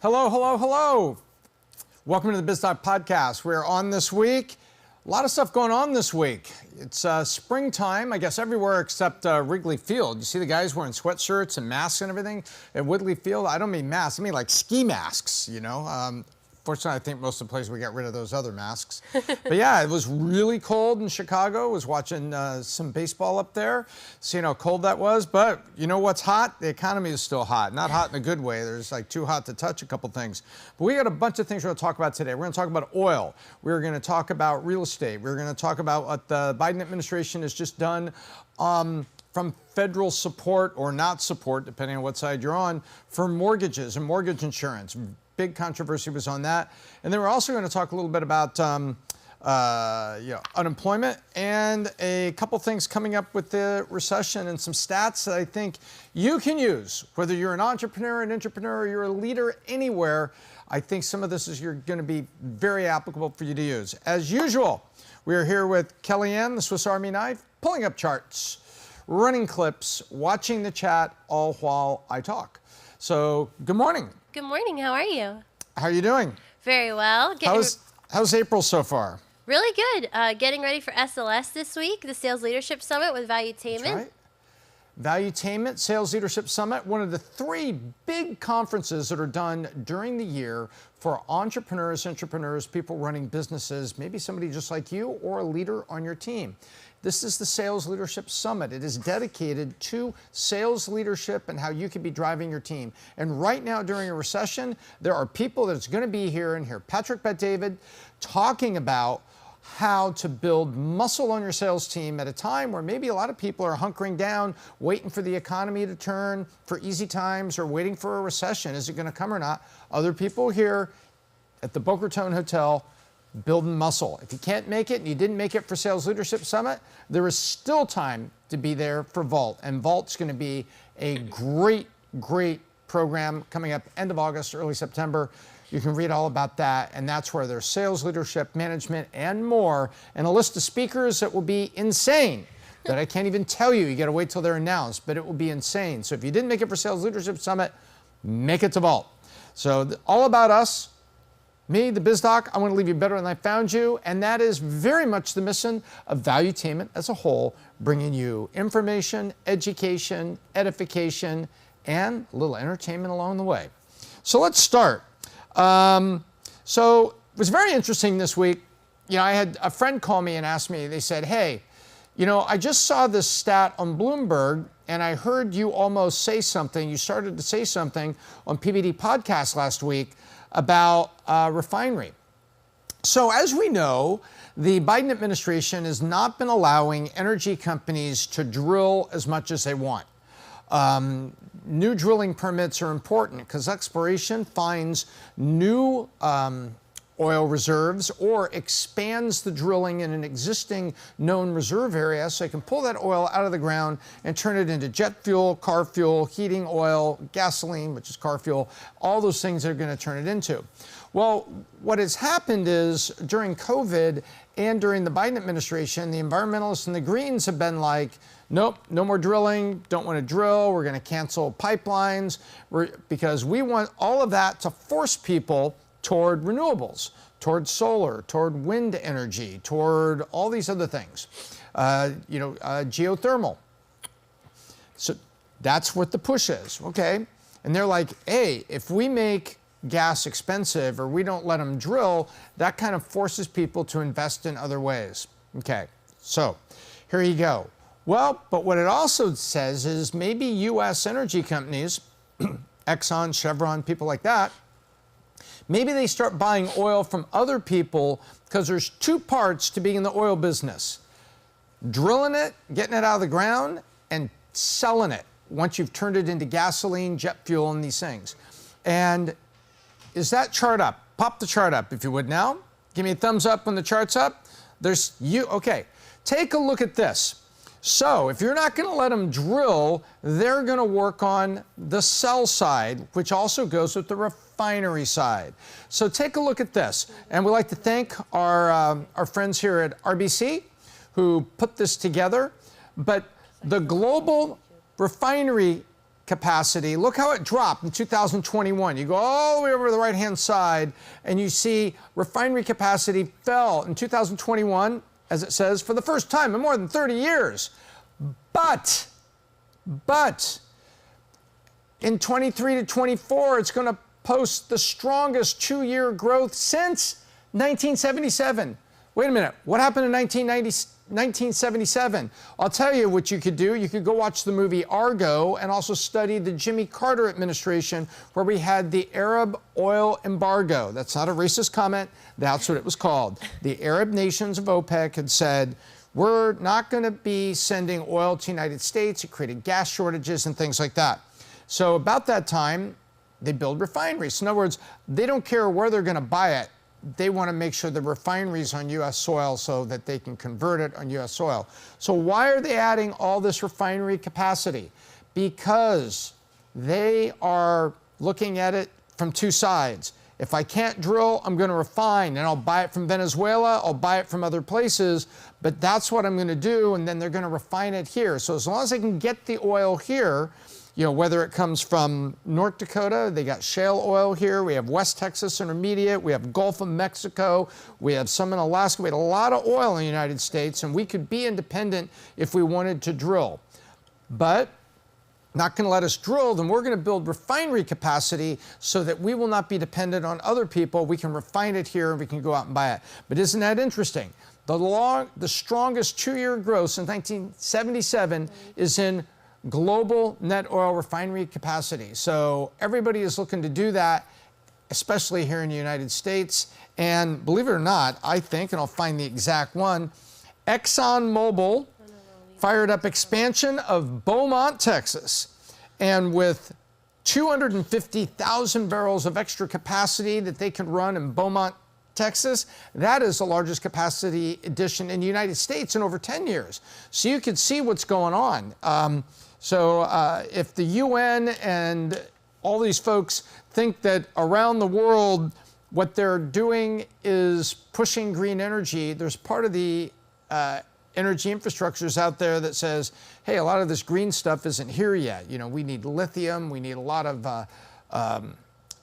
Hello, hello, hello. Welcome to the Biz Doc podcast. We're on this week. A lot of stuff going on this week. It's springtime, I guess, everywhere except Wrigley Field. You see the guys wearing sweatshirts and masks and everything at Wrigley Field? I don't mean masks, I mean like ski masks, you know. Fortunately, I think most of the places we got rid of those other masks. But yeah, it was really cold in Chicago. I was watching some baseball up there, seeing how cold that was. But you know what's hot? The economy is still hot. Not hot in a good way. There's like too hot to touch a couple things. But we got a bunch of things we're going to talk about today. We're going to talk about oil. We're going to talk about real estate. We're going to talk about what the Biden administration has just done from federal support or not support, depending on what side you're on, for mortgages and mortgage insurance. Big controversy was on that. And then we're also going to talk a little bit about unemployment and a couple things coming up with the recession and some stats that I think you can use, whether you're an entrepreneur, an intrapreneur, or you're a leader anywhere. I think some of this is going to be very applicable for you to use. As usual, we are here with Kellyanne, the Swiss Army knife, pulling up charts, running clips, watching the chat, all while I talk. So, good morning. Good morning. How are you? How are you doing? Very well. How's April so far? Really good. Getting ready for SLS this week, the Sales Leadership Summit with Valuetainment. That's right. Valuetainment, Sales Leadership Summit, one of the three big conferences that are done during the year for entrepreneurs, intrapreneurs, people running businesses, maybe somebody just like you or a leader on your team. This is the Sales Leadership Summit. It is dedicated to sales leadership and how you can be driving your team. And right now during a recession, there are people that's going to be here and hear Patrick Bet-David talking about how to build muscle on your sales team at a time where maybe a lot of people are hunkering down, waiting for the economy to turn, for easy times, or waiting for a recession. Is it going to come or not? Other people here at the Boca Raton Hotel building muscle. If you can't make it and you didn't make it for Sales Leadership Summit, there is still time to be there for Vault. And Vault's going to be a great, great program coming up end of August, early September. You can read all about that, and that's where there's sales, leadership, management, and more, and a list of speakers that will be insane, that I can't even tell you. You got to wait till they're announced, but it will be insane. So if you didn't make it for Sales Leadership Summit, make it to Vault. So all about us, me, the Biz Doc, I want to leave you better than I found you, and that is very much the mission of Valuetainment as a whole, bringing you information, education, edification, and a little entertainment along the way. So let's start. So it was very interesting this week. You know, I had a friend call me and ask me, they said, hey, you know, I just saw this stat on Bloomberg and I heard you almost say something. You started to say something on PBD podcast last week about refinery. So as we know, the Biden administration has not been allowing energy companies to drill as much as they want. New drilling permits are important because exploration finds new oil reserves or expands the drilling in an existing known reserve area so they can pull that oil out of the ground and turn it into jet fuel, car fuel, heating oil, gasoline, which is car fuel, all those things they're going to turn it into. Well, what has happened is during COVID and during the Biden administration, the environmentalists and the Greens have been like, nope, no more drilling, don't want to drill, we're going to cancel pipelines, because we want all of that to force people toward renewables, toward solar, toward wind energy, toward all these other things, geothermal. So that's what the push is, okay? And they're like, hey, if we make gas expensive or we don't let them drill, that kind of forces people to invest in other ways. Okay, so here you go. Well, but what it also says is maybe U.S. energy companies, Exxon, Chevron, people like that, maybe they start buying oil from other people because there's two parts to being in the oil business. Drilling it, getting it out of the ground, and selling it once you've turned it into gasoline, jet fuel, and these things. And is that chart up? Pop the chart up if you would now. Give me a thumbs up when the chart's up. Okay, take a look at this. So if you're not going to let them drill, they're going to work on the sell side, which also goes with the refinery side. So take a look at this. And we'd like to thank our friends here at RBC who put this together. But the global refinery capacity, look how it dropped in 2021. You go all the way over to the right-hand side, and you see refinery capacity fell in 2021, as it says, for the first time in more than 30 years. But in 23 to 24, it's going to post the strongest 2-year growth since 1977. Wait a minute, what happened in 1977? I'll tell you what you could do. You could go watch the movie Argo and also study the Jimmy Carter administration, where we had the Arab oil embargo. That's not a racist comment. That's what it was called. The Arab nations of OPEC had said, we're not going to be sending oil to the United States. It created gas shortages and things like that. So about that time, they build refineries. In other words, they don't care where they're going to buy it. They want to make sure the refinery's on U.S. soil so that they can convert it on U.S. soil. So why are they adding all this refinery capacity? Because they are looking at it from two sides. If I can't drill, I'm going to refine, and I'll buy it from Venezuela, I'll buy it from other places, but that's what I'm going to do, and then they're going to refine it here. So as long as I can get the oil here, you know, whether it comes from North Dakota, they got shale oil here, we have West Texas Intermediate, we have Gulf of Mexico, we have some in Alaska, we had a lot of oil in the United States, and we could be independent if we wanted to drill. But not going to let us drill, then we're going to build refinery capacity so that we will not be dependent on other people. We can refine it here and we can go out and buy it. But isn't that interesting? The strongest 2-year growth since 1977 is in global net oil refinery capacity. So everybody is looking to do that, especially here in the United States. And believe it or not, I think, and I'll find the exact one, ExxonMobil fired up expansion of Beaumont, Texas. And with 250,000 barrels of extra capacity that they can run in Beaumont, Texas, that is the largest capacity addition in the United States in over 10 years. So you can see what's going on. If the UN and all these folks think that around the world what they're doing is pushing green energy, there's part of the energy infrastructures out there that says, hey, a lot of this green stuff isn't here yet. You know, we need lithium, we need a lot of,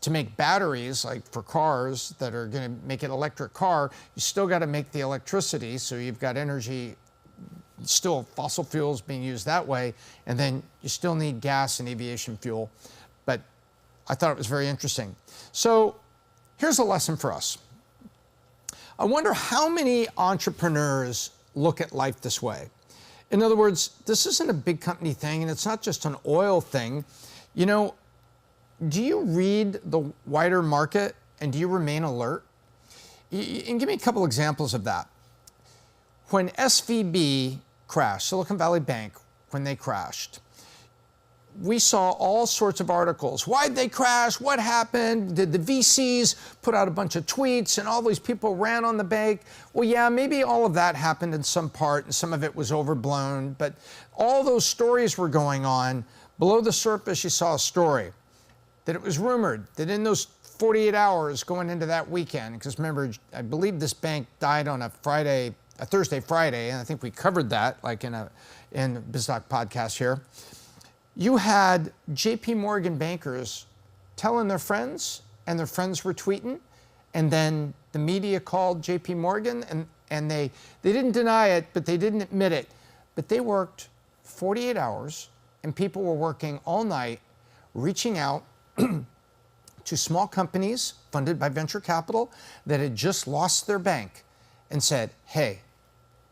to make batteries, like for cars that are gonna make an electric car, you still gotta make the electricity, so you've got energy, still fossil fuels being used that way, and then you still need gas and aviation fuel. But I thought it was very interesting. So here's a lesson for us. I wonder how many entrepreneurs look at life this way. In other words, this isn't a big company thing, and it's not just an oil thing. You know, do you read the wider market and do you remain alert? And give me a couple examples of that. When SVB crashed, Silicon Valley Bank, when they crashed, we saw all sorts of articles. Why'd they crash? What happened? Did the VCs put out a bunch of tweets and all these people ran on the bank? Well, yeah, maybe all of that happened in some part and some of it was overblown, but all those stories were going on. Below the surface, you saw a story that it was rumored that in those 48 hours going into that weekend, because remember, I believe this bank died on a Thursday, Friday, and I think we covered that like in Biz Doc podcast here. You had JP Morgan bankers telling their friends, and their friends were tweeting, and then the media called JP Morgan, and they didn't deny it, but they didn't admit it. But they worked 48 hours, and people were working all night, reaching out to small companies funded by venture capital that had just lost their bank and said, hey,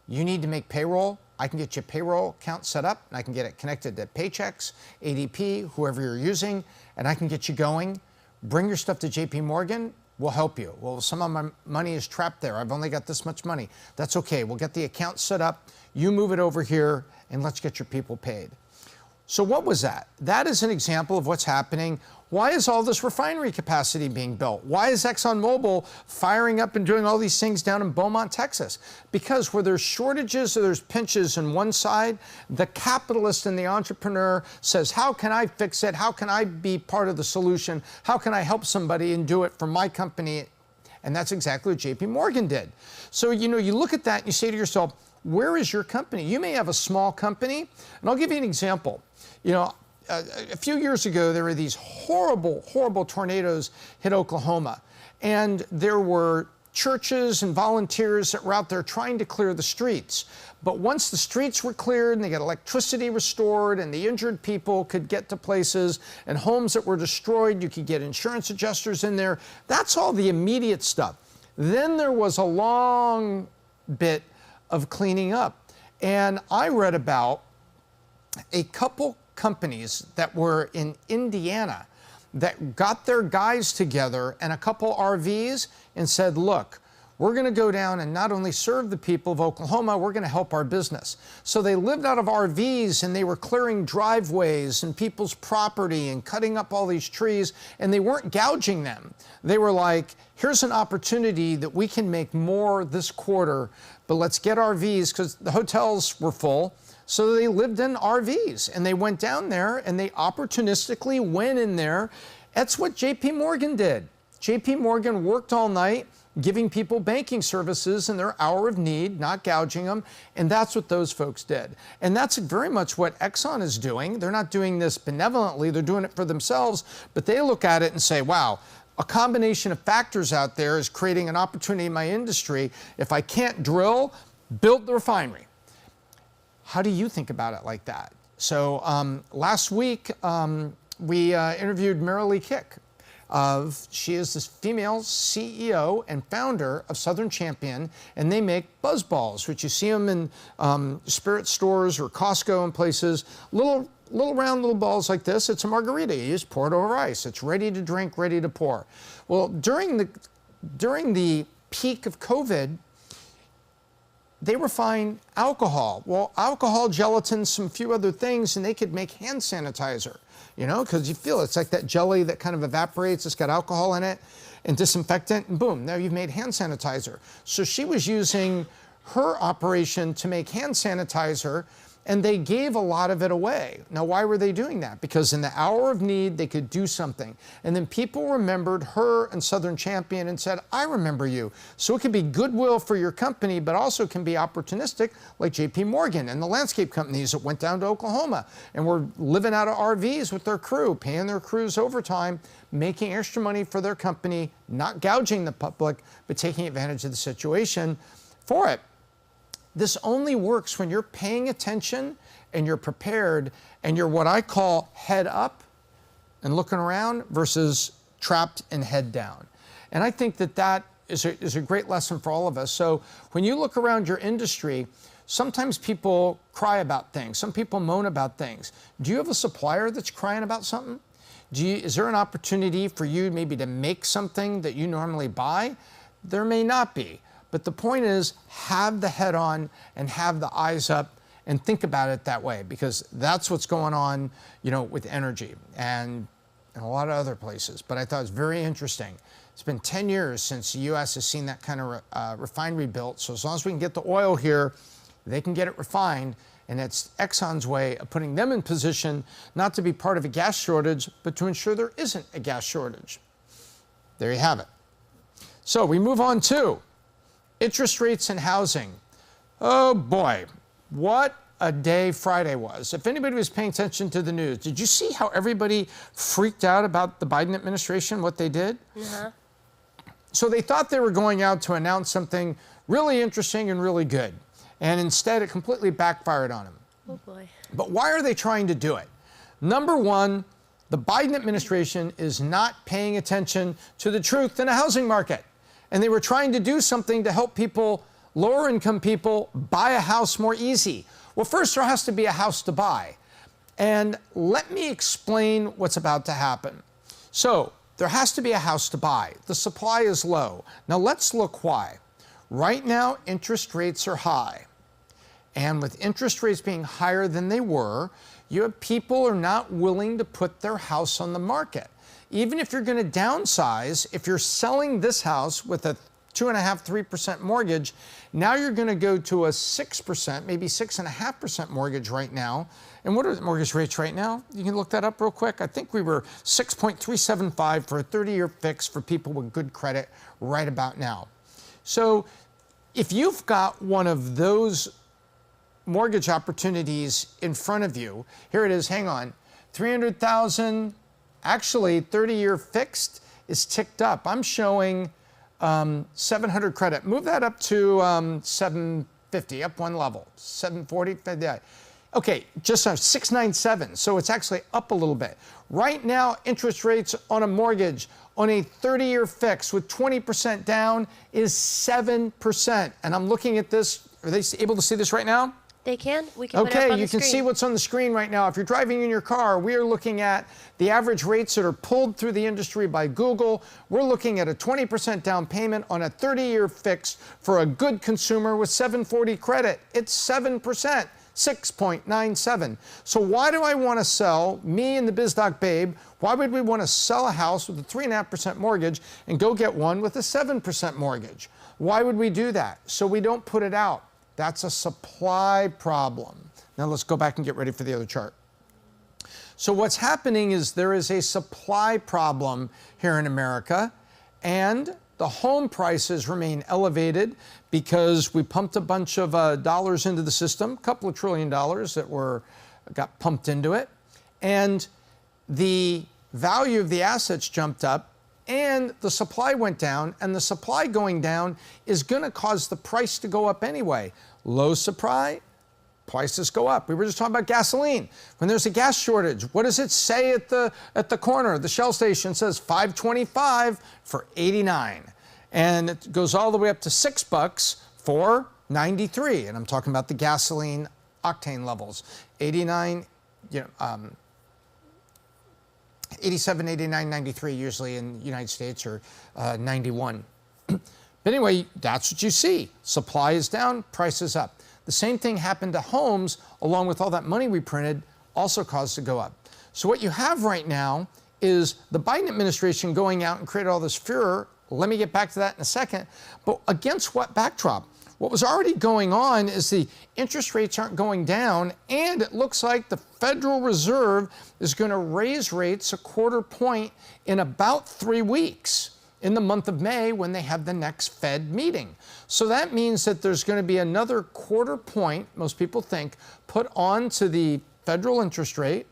you need to make payroll. I can get your payroll account set up, and I can get it connected to Paychex, ADP, whoever you're using, and I can get you going. Bring your stuff to JP Morgan, we'll help you. Well, some of my money is trapped there. I've only got this much money. That's okay, we'll get the account set up, you move it over here, and let's get your people paid. So what was that? That is an example of what's happening. Why is all this refinery capacity being built? Why is ExxonMobil firing up and doing all these things down in Beaumont, Texas? Because where there's shortages or there's pinches on one side, the capitalist and the entrepreneur says, how can I fix it? How can I be part of the solution? How can I help somebody and do it for my company? And that's exactly what JP Morgan did. So, you know, you look at that and you say to yourself, where is your company? You may have a small company, and I'll give you an example. You know, a few years ago, there were these horrible, horrible tornadoes hit Oklahoma. And there were churches and volunteers that were out there trying to clear the streets. But once the streets were cleared and they got electricity restored and the injured people could get to places and homes that were destroyed, you could get insurance adjusters in there. That's all the immediate stuff. Then there was a long bit of cleaning up. And I read about a couple companies that were in Indiana that got their guys together and a couple RVs and said, look, we're going to go down and not only serve the people of Oklahoma, we're going to help our business. So they lived out of RVs and they were clearing driveways and people's property and cutting up all these trees, and they weren't gouging them. They were like, here's an opportunity that we can make more this quarter, but let's get RVs, because the hotels were full. So they lived in RVs and they went down there and they opportunistically went in there. That's what JP Morgan did. JP Morgan worked all night giving people banking services in their hour of need, not gouging them. And that's what those folks did. And that's very much what Exxon is doing. They're not doing this benevolently. They're doing it for themselves. But they look at it and say, wow, a combination of factors out there is creating an opportunity in my industry. If I can't drill, build the refinery. How do you think about it like that? So last week, we interviewed Marilee Kick. She is this female CEO and founder of Southern Champion, and they make buzz balls, which you see them in spirit stores or Costco and places. Little round little balls like this. It's a margarita. You just pour it over ice. It's ready to drink, ready to pour. Well, during the peak of COVID, they refined alcohol. Well, alcohol, gelatin, some few other things, and they could make hand sanitizer, you know, because you feel it's like that jelly that kind of evaporates. It's got alcohol in it and disinfectant, and boom, now you've made hand sanitizer. So she was using her operation to make hand sanitizer, and they gave a lot of it away. Now, why were they doing that? Because in the hour of need, they could do something. And then people remembered her and Southern Champion and said, I remember you. So it could be goodwill for your company, but also can be opportunistic, like JP Morgan and the landscape companies that went down to Oklahoma and were living out of RVs with their crew, paying their crews overtime, making extra money for their company, not gouging the public, but taking advantage of the situation for it. This only works when you're paying attention and you're prepared and you're what I call head up and looking around versus trapped and head down. And I think that that is a great lesson for all of us. So when you look around your industry, sometimes people cry about things. Some people moan about things. Do you have a supplier that's crying about something? Is there an opportunity for you maybe to make something that you normally buy? There may not be. But the point is, have the head on and have the eyes up and think about it that way, because that's what's going on, you know, with energy and a lot of other places. But I thought it was very interesting. It's been 10 years since the U.S. has seen that kind of refinery built. So as long as we can get the oil here, they can get it refined. And it's Exxon's way of putting them in position not to be part of a gas shortage, but to ensure there isn't a gas shortage. There you have it. So we move on to interest rates and housing. Oh boy, what a day Friday was. If anybody was paying attention to the news, did you see how everybody freaked out about the Biden administration, what they did? Uh-huh. So they thought they were going out to announce something really interesting and really good. And instead it completely backfired on them. Oh boy. But why are they trying to do it? Number one, the Biden administration is not paying attention to the truth in the housing market. And they were trying to do something to help people, lower income people, buy a house more easy. Well, first there has to be a house to buy. And let me explain what's about to happen. So there has to be a house to buy. The supply is low. Now let's look why. Right now, interest rates are high. And with interest rates being higher than they were, you have people who are not willing to put their house on the market. Even if you're going to downsize, if you're selling this house with a 2.5%, 3% mortgage, now you're going to go to a 6%, maybe 6.5% mortgage right now. And what are the mortgage rates right now? You can look that up real quick. I think we were 6.375 for a 30-year fix for people with good credit right about now. So if you've got one of those mortgage opportunities in front of you, here it is, hang on, 300,000, actually 30-year fixed is ticked up. I'm showing 700 credit. Move that up to 750, up one level, 740. Yeah. Okay, just 697, so it's actually up a little bit. Right now, interest rates on a mortgage on a 30-year fix with 20% down is 7%. And I'm looking at this. Are they able to see this right now? They can. We can put it up on Okay, you the can screen. see what's on the screen right now. If you're driving in your car, we are looking at the average rates that are pulled through the industry by Google. We're looking at a 20% down payment on a 30-year fix for a good consumer with 740 credit. It's 7%, 6.97. So why do I want to sell, me and the Biz Doc babe, why would we want to sell a house with a 3.5% mortgage and go get one with a 7% mortgage? Why would we do that? So we don't put it out. That's a supply problem. Now let's go back and get ready for the other chart. So what's happening is there is a supply problem here in America, and the home prices remain elevated because we pumped a bunch of dollars into the system, a couple of $1 trillion that got pumped into it, and the value of the assets jumped up, and the supply went down, and the supply going down is going to cause the price to go up anyway. Low supply, prices go up. We were just talking about gasoline. When there's a gas shortage, what does it say at the corner? The Shell station says $5.25 for 89, and it goes all the way up to $6 for 93. And I'm talking about the gasoline octane levels. 89, 87, 89, 93 usually in the United States, or 91. But anyway, that's what you see. Supply is down, price is up. The same thing happened to homes, along with all that money we printed, also caused to go up. So what you have right now is the Biden administration going out and created all this furor. Let me get back to that in a second. But against what backdrop? What was already going on is the interest rates aren't going down, and it looks like the Federal Reserve is going to raise rates a 1/4 point in about 3 weeks, in the month of May, when they have the next Fed meeting. So that means that there's going to be another 1/4 point, most people think, put on to the federal interest rate,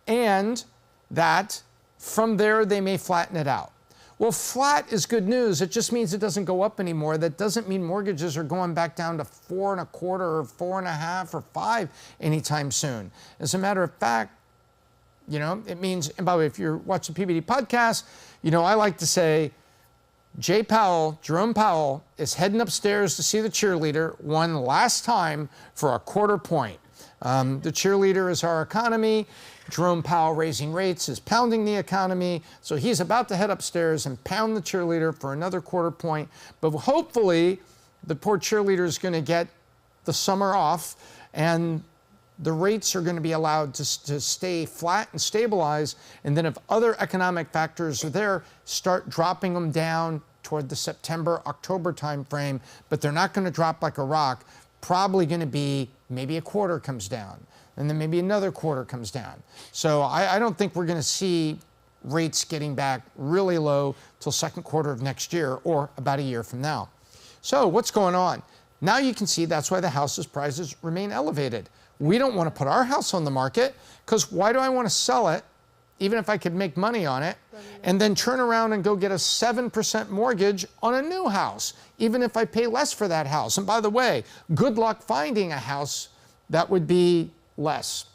and that from there they may flatten it out. Well, flat is good news. It just means it doesn't go up anymore. That doesn't mean mortgages are going back down to 4.25 or 4.5 or 5 anytime soon. As a matter of fact, it means, and by the way, if you're watching the PBD podcast, I like to say, Jerome Powell is heading upstairs to see the cheerleader one last time for a 1/4 point. The cheerleader is our economy. Jerome Powell raising rates is pounding the economy. So he's about to head upstairs and pound the cheerleader for another 1/4 point. But hopefully the poor cheerleader is going to get the summer off, and the rates are going to be allowed to stay flat and stabilize. And then if other economic factors are there, start dropping them down toward the September, October timeframe. But they're not going to drop like a rock. Probably going to be maybe a 1/4 comes down, and then maybe another 1/4 comes down. So I don't think we're going to see rates getting back really low till second 1/4 of next year, or about a year from now. So what's going on? Now you can see that's why the house's prices remain elevated. We don't want to put our house on the market, because why do I want to sell it, even if I could make money on it, and then turn around and go get a 7% mortgage on a new house, even if I pay less for that house? And by the way, good luck finding a house that would be less.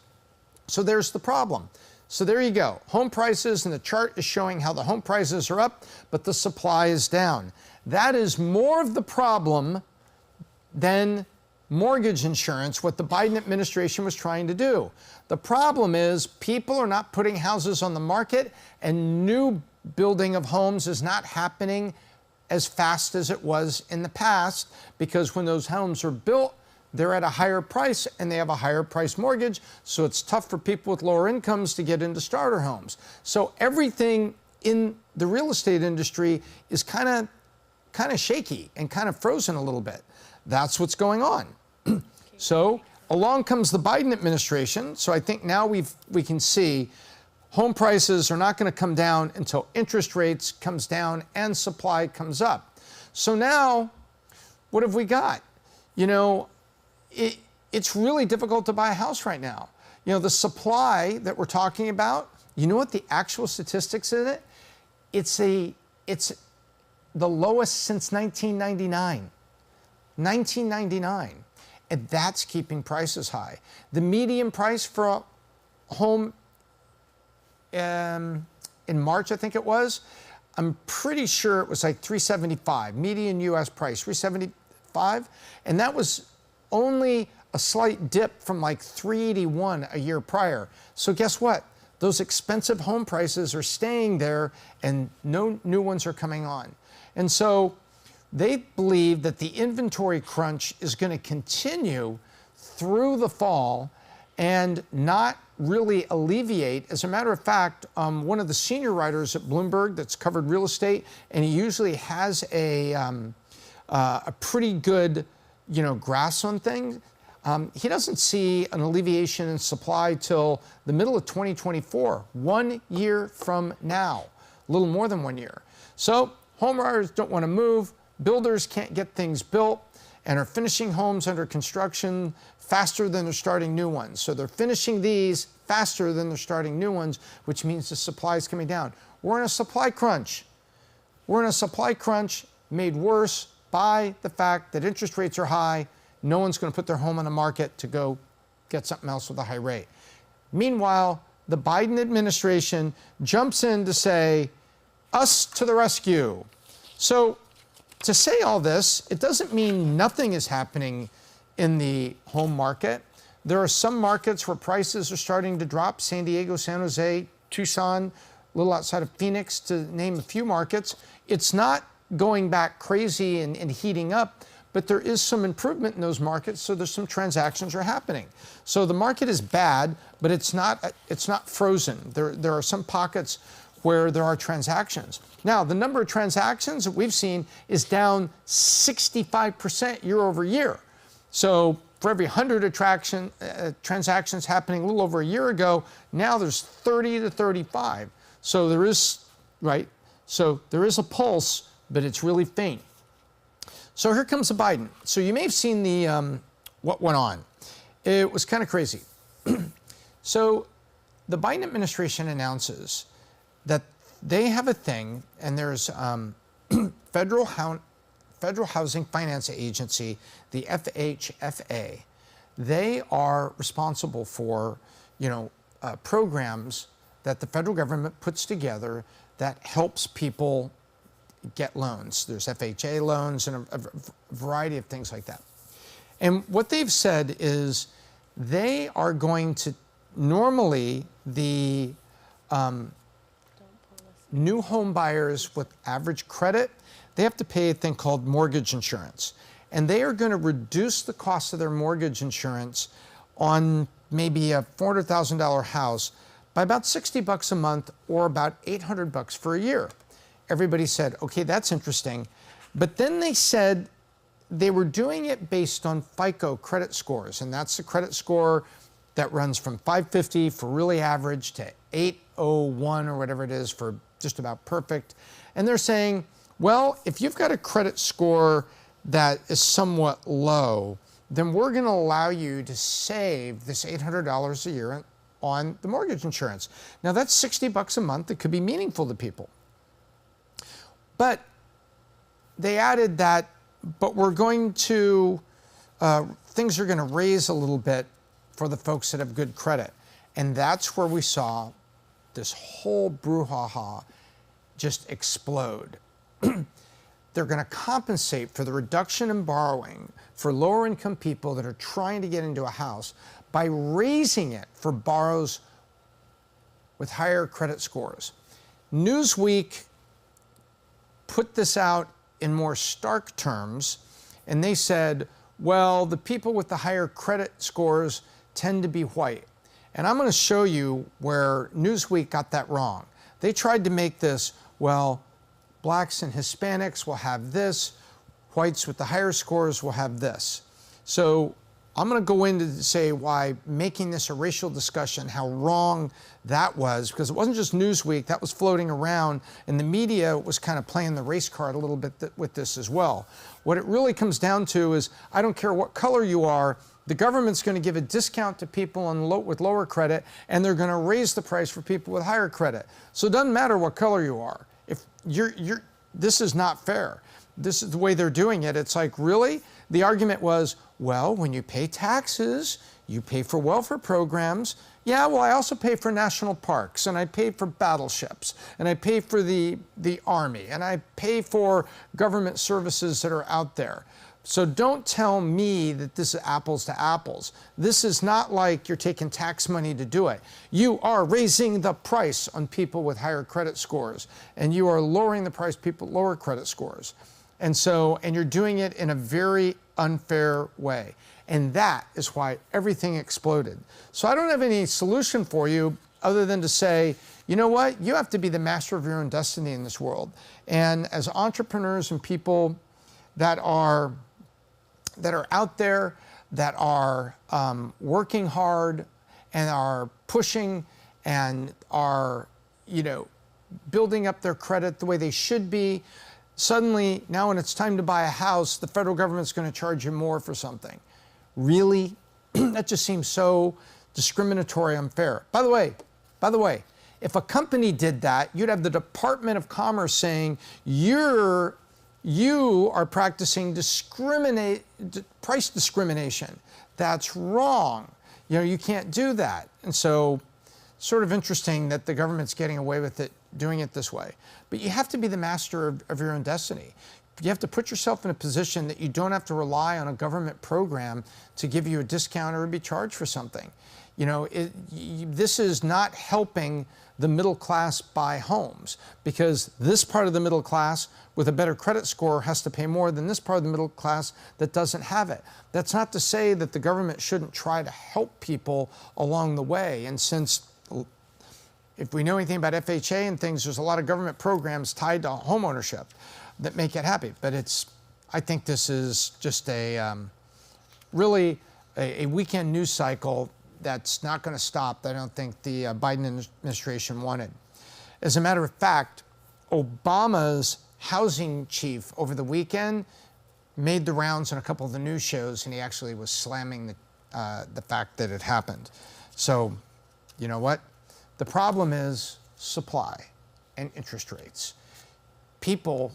So there's the problem. So there you go. Home prices, and the chart is showing how the home prices are up, but the supply is down. That is more of the problem than mortgage insurance, what the Biden administration was trying to do. The problem is people are not putting houses on the market, and new building of homes is not happening as fast as it was in the past, because when those homes are built, they're at a higher price and they have a higher price mortgage. So it's tough for people with lower incomes to get into starter homes. So everything in the real estate industry is kind of shaky and kind of frozen a little bit. That's what's going on. So along comes the Biden administration. So I think now we can see home prices are not going to come down until interest rates comes down and supply comes up. So now, what have we got? It's really difficult to buy a house right now. You know, the supply that we're talking about, you know what the actual statistics in it? It's the lowest since 1999. 1999. And that's keeping prices high. The median price for a home in March, I think it was, I'm pretty sure it was like $375, median US price, $375. And that was only a slight dip from like $381 a year prior. So guess what? Those expensive home prices are staying there and no new ones are coming on. And so they believe that the inventory crunch is going to continue through the fall and not really alleviate. As a matter of fact, one of the senior writers at Bloomberg that's covered real estate, and he usually has a pretty good, grasp on things. He doesn't see an alleviation in supply till the middle of 2024, 1 year from now, a little more than 1 year. So homeowners don't want to move, builders can't get things built, and are finishing homes under construction faster than they're starting new ones. So they're finishing these faster than they're starting new ones, which means the supply is coming down. We're in a supply crunch. We're in a supply crunch made worse by the fact that interest rates are high. No one's going to put their home on the market to go get something else with a high rate. Meanwhile, the Biden administration jumps in to say, us to the rescue. So to say all this, it doesn't mean nothing is happening in the home market. There are some markets where prices are starting to drop, San Diego, San Jose, Tucson, a little outside of Phoenix, to name a few markets. It's not going back crazy and heating up, but there is some improvement in those markets, so there's some transactions are happening. So the market is bad, but it's not frozen. There are some pockets where there are transactions. Now, the number of transactions that we've seen is down 65% year over year. So for every 100 transactions happening a little over a year ago, now there's 30 to 35. So there is, right? So there is a pulse, but it's really faint. So here comes the Biden. So you may have seen the what went on. It was kind of crazy. So the Biden administration announces that they have a thing, and there's Federal Housing Finance Agency, the FHFA. They are responsible for, programs that the federal government puts together that helps people get loans. There's FHA loans and a variety of things like that. And what they've said is they are going to, normally the new home buyers with average credit, they have to pay a thing called mortgage insurance. And they are going to reduce the cost of their mortgage insurance on maybe a $400,000 house by about $60 a month or about $800 for a year. Everybody said, okay, that's interesting. But then they said they were doing it based on FICO credit scores. And that's the credit score that runs from 550 for really average to 801 or whatever it is for just about perfect. And they're saying, well, if you've got a credit score that is somewhat low, then we're going to allow you to save this $800 a year on the mortgage insurance. Now that's $60 a month. That could be meaningful to people. But they added that, but we're going to, things are going to raise a little bit for the folks that have good credit. And that's where we saw this whole brouhaha just explode. They're going to compensate for the reduction in borrowing for lower income people that are trying to get into a house by raising it for borrowers with higher credit scores. Newsweek put this out in more stark terms, and they said, well, the people with the higher credit scores tend to be white. And I'm going to show you where Newsweek got that wrong. They tried to make this, well, blacks and Hispanics will have this, whites with the higher scores will have this. So I'm going to go into say why making this a racial discussion, how wrong that was, because it wasn't just Newsweek, that was floating around, and the media was kind of playing the race card a little bit with this as well. What it really comes down to is, I don't care what color you are, the government's going to give a discount to people with lower credit, and they're going to raise the price for people with higher credit. So it doesn't matter what color you are. If this is not fair. This is the way they're doing it. It's like, really? The argument was, well, when you pay taxes, you pay for welfare programs. Yeah, well, I also pay for national parks, and I pay for battleships, and I pay for the Army, and I pay for government services that are out there. So don't tell me that this is apples to apples. This is not like you're taking tax money to do it. You are raising the price on people with higher credit scores, and you are lowering the price people with lower credit scores. And you're doing it in a very unfair way. And that is why everything exploded. So I don't have any solution for you other than to say, you know what? You have to be the master of your own destiny in this world. And as entrepreneurs and people that are out there, that are working hard and are pushing and are, building up their credit the way they should be, suddenly, now when it's time to buy a house, the federal government's going to charge you more for something. Really? That just seems so discriminatory, unfair. By the way, if a company did that, you'd have the Department of Commerce saying, you are practicing price discrimination. That's wrong. You can't do that. And so, sort of interesting that the government's getting away with it, doing it this way. But you have to be the master of your own destiny. You have to put yourself in a position that you don't have to rely on a government program to give you a discount or be charged for something. This is not helping the middle class buy homes, because this part of the middle class with a better credit score has to pay more than this part of the middle class that doesn't have it. That's not to say that the government shouldn't try to help people along the way. And since if we know anything about FHA and things, there's a lot of government programs tied to home ownership that make it happy. But I think this is just really a weekend news cycle that's not going to stop, that I don't think the Biden administration wanted. As a matter of fact, Obama's housing chief over the weekend made the rounds on a couple of the news shows, and he actually was slamming the fact that it happened. So, you know what? The problem is supply and interest rates. People,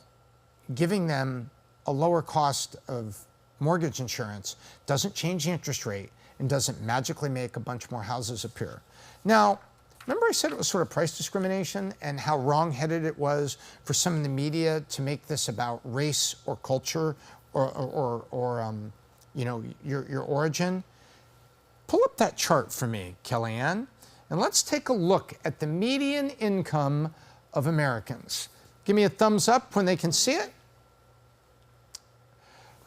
giving them a lower cost of mortgage insurance doesn't change the interest rate and doesn't magically make a bunch more houses appear. Now, remember I said it was sort of price discrimination and how wrong-headed it was for some in the media to make this about race or culture or your origin? Pull up that chart for me, Kellyanne, and let's take a look at the median income of Americans. Give me a thumbs up when they can see it.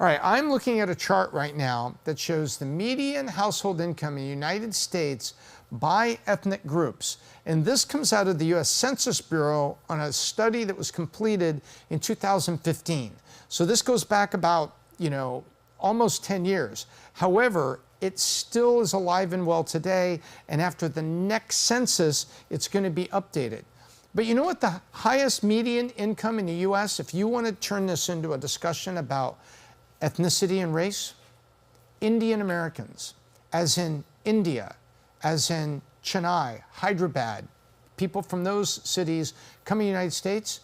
All right, I'm looking at a chart right now that shows the median household income in the United States by ethnic groups. And this comes out of the U.S. Census Bureau on a study that was completed in 2015. So this goes back about, almost 10 years. However, it still is alive and well today, and after the next census, it's going to be updated. But you know what the highest median income in the U.S., if you want to turn this into a discussion about ethnicity and race? Indian Americans, as in India, as in Chennai, Hyderabad, people from those cities coming to the United States,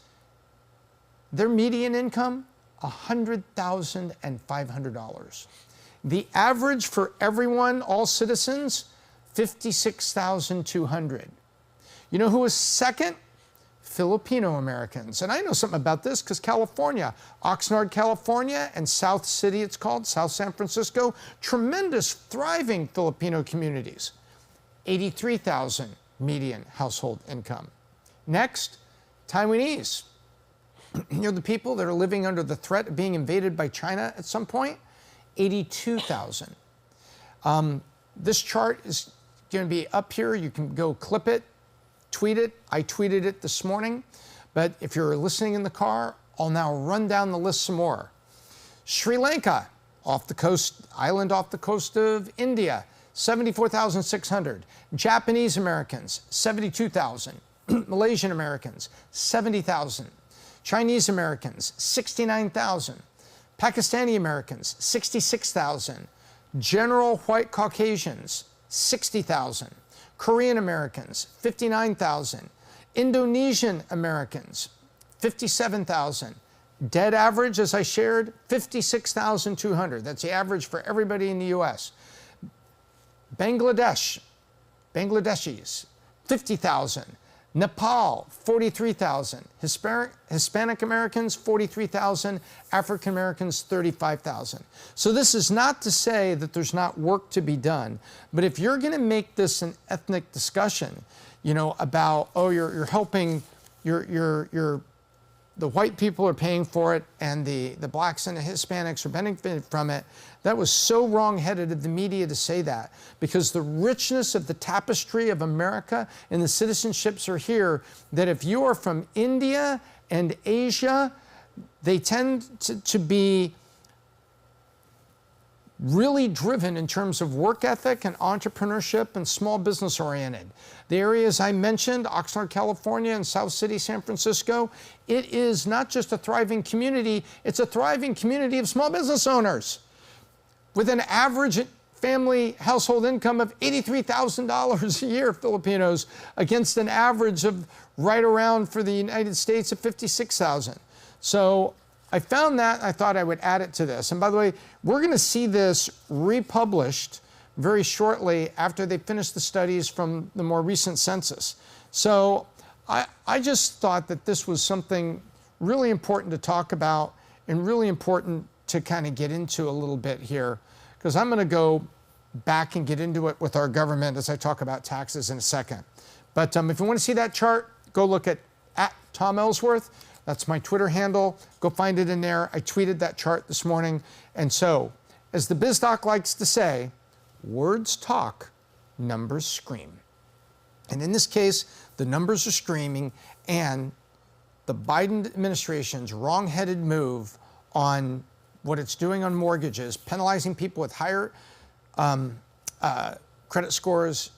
their median income, $100,500. The average for everyone, all citizens, $56,200. You know who was second? Filipino Americans. And I know something about this because California, Oxnard, California, and South City, it's called, South San Francisco, tremendous, thriving Filipino communities. 83,000 median household income. Next, Taiwanese. The people that are living under the threat of being invaded by China at some point, 82,000. This chart is going to be up here. You can go clip it, tweet it. I tweeted it this morning. But if you're listening in the car, I'll now run down the list some more. Sri Lanka, island off the coast of India, 74,600. Japanese Americans, 72,000. Malaysian Americans, 70,000. Chinese Americans, 69,000. Pakistani Americans, 66,000. General white Caucasians, 60,000. Korean Americans, 59,000. Indonesian Americans, 57,000. Dead average, as I shared, 56,200. That's the average for everybody in the U.S. Bangladeshis, 50,000. Nepal, 43,000. Hispanic Americans, 43,000. African Americans, 35,000. So this is not to say that there's not work to be done, but if you're going to make this an ethnic discussion, you know, about, oh, you're helping, the white people are paying for it and the blacks and the Hispanics are benefiting from it. That was so wrong-headed of the media to say that, because the richness of the tapestry of America and the citizenships are here, that if you are from India and Asia, they tend to be really driven in terms of work ethic and entrepreneurship and small business oriented. The areas I mentioned, Oxnard, California and South City, San Francisco, it is not just a thriving community, it's a thriving community of small business owners with an average family household income of $83,000 a year, Filipinos, against an average of right around for the United States of $56,000. So I found that, I thought I would add it to this. And by the way, we're going to see this republished very shortly after they finish the studies from the more recent census. So I just thought that this was something really important to talk about and really important to kind of get into a little bit here, because I'm going to go back and get into it with our government as I talk about taxes in a second. But if you want to see that chart, go look at Tom Ellsworth. That's my Twitter handle. Go find it in there. I tweeted that chart this morning. And so, as the Biz Doc likes to say, words talk, numbers scream. And in this case, the numbers are screaming, and the Biden administration's wrong-headed move on what it's doing on mortgages, penalizing people with higher credit scores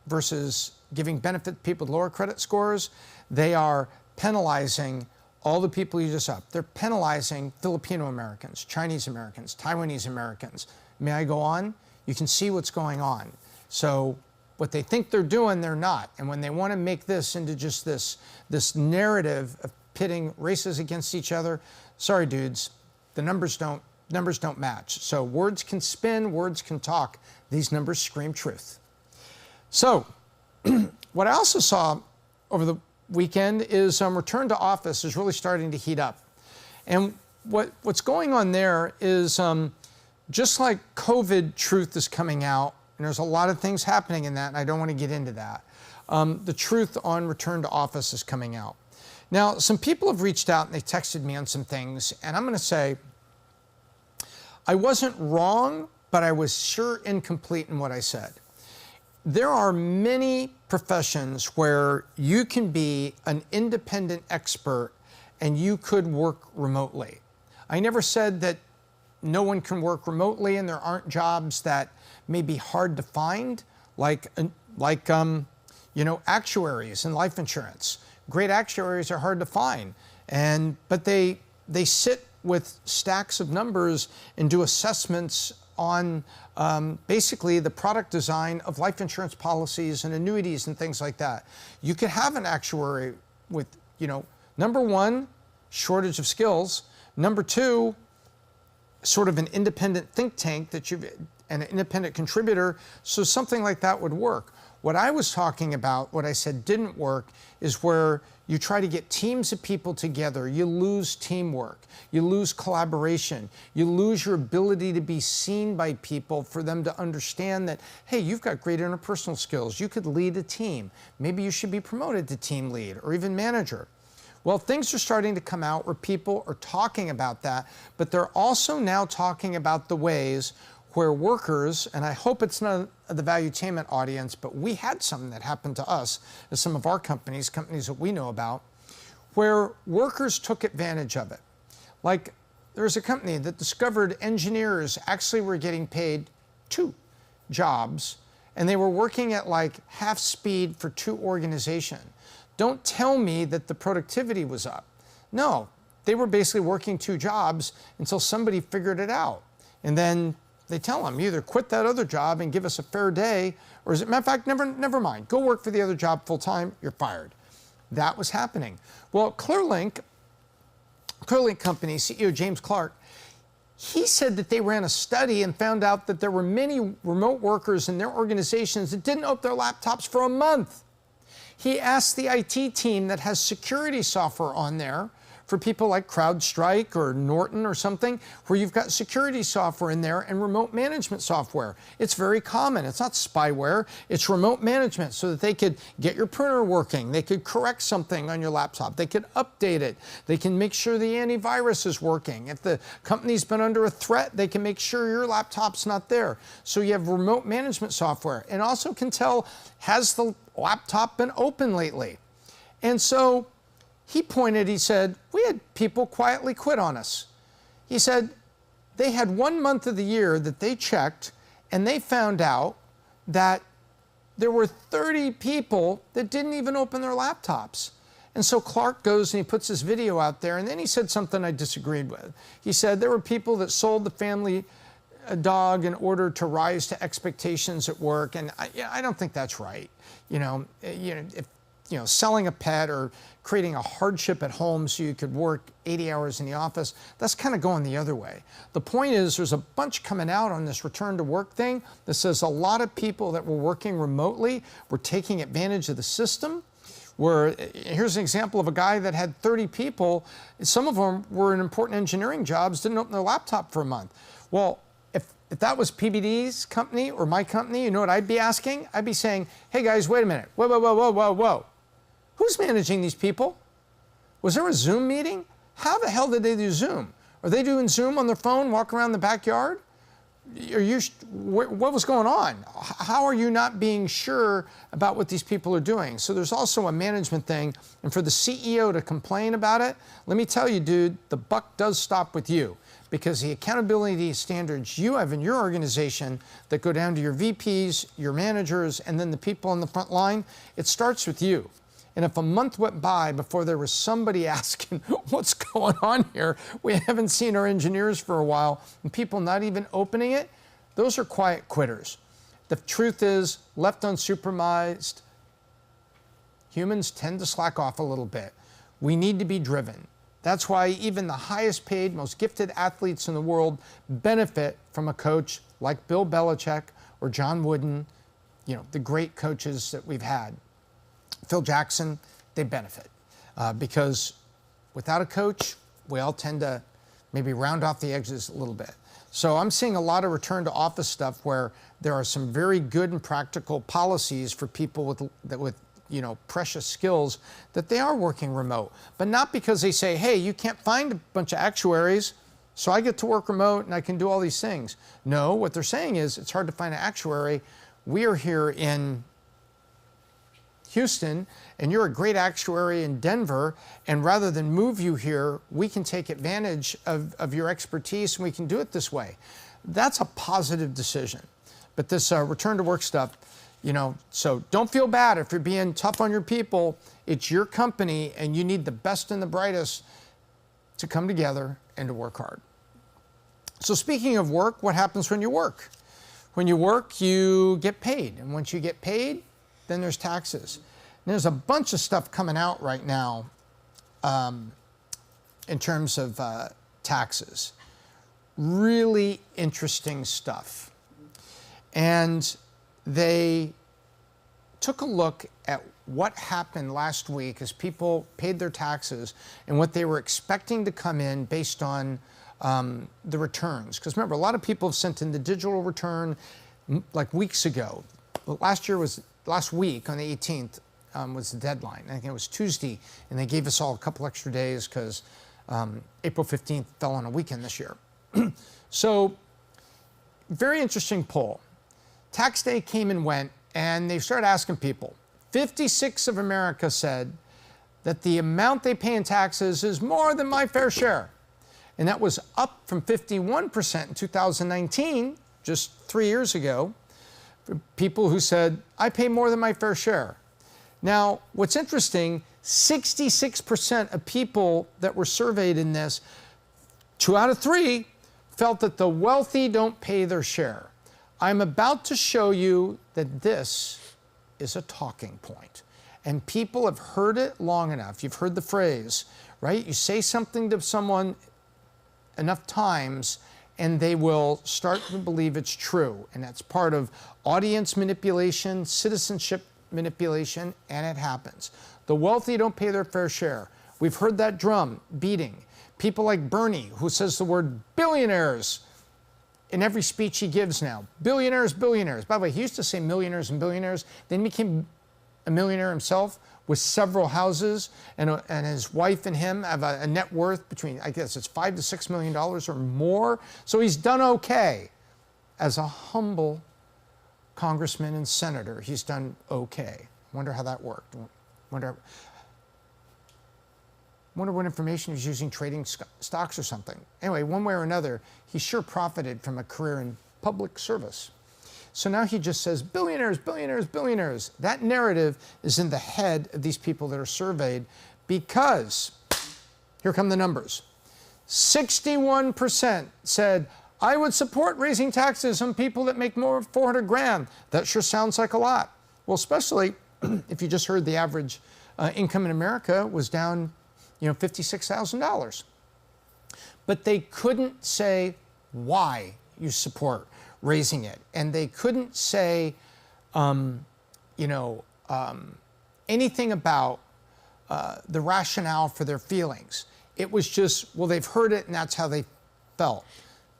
versus giving benefit to people with lower credit scores, they are penalizing all the people you just up. They're penalizing Filipino Americans, Chinese Americans, Taiwanese Americans. May I go on? You can see what's going on. So what they think they're doing, they're not. And when they want to make this into just this narrative of pitting races against each other, sorry, dudes, the numbers don't match. So words can spin, words can talk. These numbers scream truth. So what I also saw over the weekend is return to office is really starting to heat up. And what's going on there is just like COVID truth is coming out, and there's a lot of things happening in that, and I don't want to get into that. The truth on return to office is coming out. Now, some people have reached out and they texted me on some things, and I'm going to say I wasn't wrong, but I was sure incomplete in what I said. There are many professions where you can be an independent expert and you could work remotely. I never said that no one can work remotely and there aren't jobs that may be hard to find, like actuaries in life insurance. Great actuaries are hard to find, but they sit with stacks of numbers and do assessments on basically the product design of life insurance policies and annuities and things like that. You could have an actuary with, number one, shortage of skills. Number two, sort of an independent think tank an independent contributor, so something like that would work. What I was talking about, what I said didn't work, is where you try to get teams of people together, you lose teamwork, you lose collaboration, you lose your ability to be seen by people for them to understand that, hey, you've got great interpersonal skills, you could lead a team, maybe you should be promoted to team lead or even manager. Well, things are starting to come out where people are talking about that, but they're also now talking about the ways where workers, and I hope it's not the valuetainment audience, but we had something that happened to us at some of our companies that we know about, where workers took advantage of it. Like there was a company that discovered engineers actually were getting paid 2 jobs, and they were working at like half speed for 2 organizations. Don't tell me that the productivity was up. No, they were basically working 2 jobs until somebody figured it out. And then they tell them, either quit that other job and give us a fair day, or as a matter of fact, never mind, go work for the other job full time, you're fired. That was happening. Well, Clearlink company, CEO James Clark, he said that they ran a study and found out that there were many remote workers in their organizations that didn't open their laptops for a month. He asked the IT team that has security software on there for people like CrowdStrike or Norton or something, where you've got security software in there and remote management software. It's very common. It's not spyware. It's remote management so that they could get your printer working. They could correct something on your laptop. They could update it. They can make sure the antivirus is working. If the company's been under a threat, they can make sure your laptop's not there. So you have remote management software, and also can tell, has the laptop been open lately? And so he said, we had people quietly quit on us. He said, they had 1 month of the year that they checked, and they found out that there were 30 people that didn't even open their laptops. And so Clark goes and he puts this video out there, and then he said something I disagreed with. He said there were people that sold the family a dog in order to rise to expectations at work, and I don't think that's right. If selling a pet or creating a hardship at home so you could work 80 hours in the office, that's kind of going the other way. The point is, there's a bunch coming out on this return to work thing that says a lot of people that were working remotely were taking advantage of the system. Here's an example of a guy that had 30 people. Some of them were in important engineering jobs, didn't open their laptop for a month. Well, if that was PBD's company or my company, you know what I'd be asking? I'd be saying, hey guys, wait a minute. Whoa, whoa, whoa, whoa, whoa, whoa. Who's managing these people? Was there a Zoom meeting? How the hell did they do Zoom? Are they doing Zoom on their phone, walking around the backyard? What was going on? How are you not being sure about what these people are doing? So there's also a management thing. And for the CEO to complain about it, let me tell you, dude, the buck does stop with you. Because the accountability standards you have in your organization that go down to your VPs, your managers, and then the people on the front line, it starts with you. And if a month went by before there was somebody asking, what's going on here? We haven't seen our engineers for a while, and people not even opening it, those are quiet quitters. The truth is, left unsupervised, humans tend to slack off a little bit. We need to be driven. That's why even the highest paid, most gifted athletes in the world benefit from a coach like Bill Belichick or John Wooden, the great coaches that we've had. Phil Jackson, they benefit because without a coach, we all tend to maybe round off the edges a little bit. So I'm seeing a lot of return to office stuff where there are some very good and practical policies for people with precious skills that they are working remote, but not because they say, hey, you can't find a bunch of actuaries, so I get to work remote and I can do all these things. No, what they're saying is it's hard to find an actuary. We are here in Houston, and you're a great actuary in Denver, and rather than move you here, we can take advantage of your expertise, and we can do it this way. That's a positive decision. But this return to work stuff, so don't feel bad if you're being tough on your people. It's your company, and you need the best and the brightest to come together and to work hard. So speaking of work, what happens when you work? When you work, you get paid. And once you get paid, then there's taxes. And there's a bunch of stuff coming out right now in terms of taxes. Really interesting stuff. And they took a look at what happened last week as people paid their taxes and what they were expecting to come in based on the returns. Because remember, a lot of people have sent in the digital return like weeks ago. Last week on the 18th was the deadline. I think it was Tuesday, and they gave us all a couple extra days because April 15th fell on a weekend this year. So, very interesting poll. Tax day came and went, and they started asking people. 56% of America said that the amount they pay in taxes is more than my fair share. And that was up from 51% in 2019, just 3 years ago, for people who said, I pay more than my fair share. Now, what's interesting, 66% of people that were surveyed in this, 2 out of 3, felt that the wealthy don't pay their share. I'm about to show you that this is a talking point. And people have heard it long enough. You've heard the phrase, right? You say something to someone enough times and they will start to believe it's true. And that's part of audience manipulation, citizenship manipulation, and it happens. The wealthy don't pay their fair share. We've heard that drum beating. People like Bernie, who says the word billionaires in every speech he gives now. Billionaires, billionaires. By the way, he used to say millionaires and billionaires. Then he became a millionaire himself with several houses, and his wife and him have a net worth between, I guess it's $5 to $6 million or more. So he's done okay. As a humble congressman and senator, he's done okay. Wonder how that worked. Wonder what information he's using trading stocks or something. Anyway, one way or another, he sure profited from a career in public service. So now he just says, billionaires, billionaires, billionaires. That narrative is in the head of these people that are surveyed because, here come the numbers. 61% said, I would support raising taxes on people that make more than 400 grand. That sure sounds like a lot. Well, especially if you just heard the average income in America was down, $56,000. But they couldn't say why you support raising it. And they couldn't say, anything about the rationale for their feelings. It was just, well, they've heard it and that's how they felt.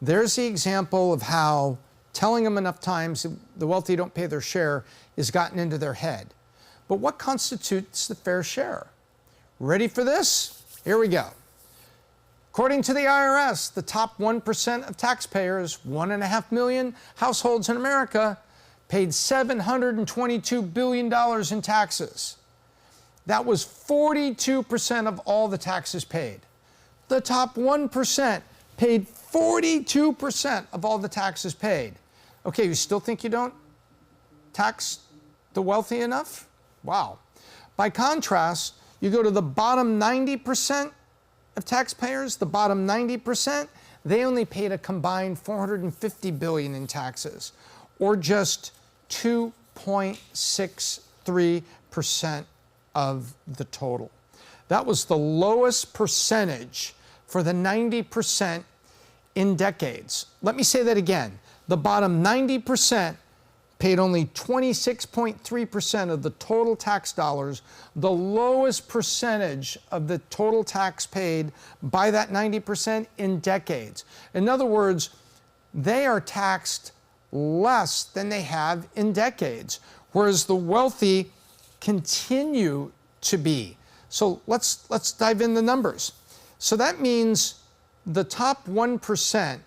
There's the example of how telling them enough times the wealthy don't pay their share has gotten into their head. But what constitutes the fair share? Ready for this? Here we go. According to the IRS, the top 1% of taxpayers, 1.5 million households in America, paid $722 billion in taxes. That was 42% of all the taxes paid. The top 1% paid 42% of all the taxes paid. Okay, you still think you don't tax the wealthy enough? Wow. By contrast, you go to the bottom 90% of taxpayers, the bottom 90%, they only paid a combined $450 billion in taxes, or just 2.63% of the total. That was the lowest percentage for the 90% in decades. Let me say that again. The bottom 90% paid only 26.3% of the total tax dollars, the lowest percentage of the total tax paid by that 90% in decades. In other words, they are taxed less than they have in decades, whereas the wealthy continue to be. So let's dive in the numbers. So that means the top 1%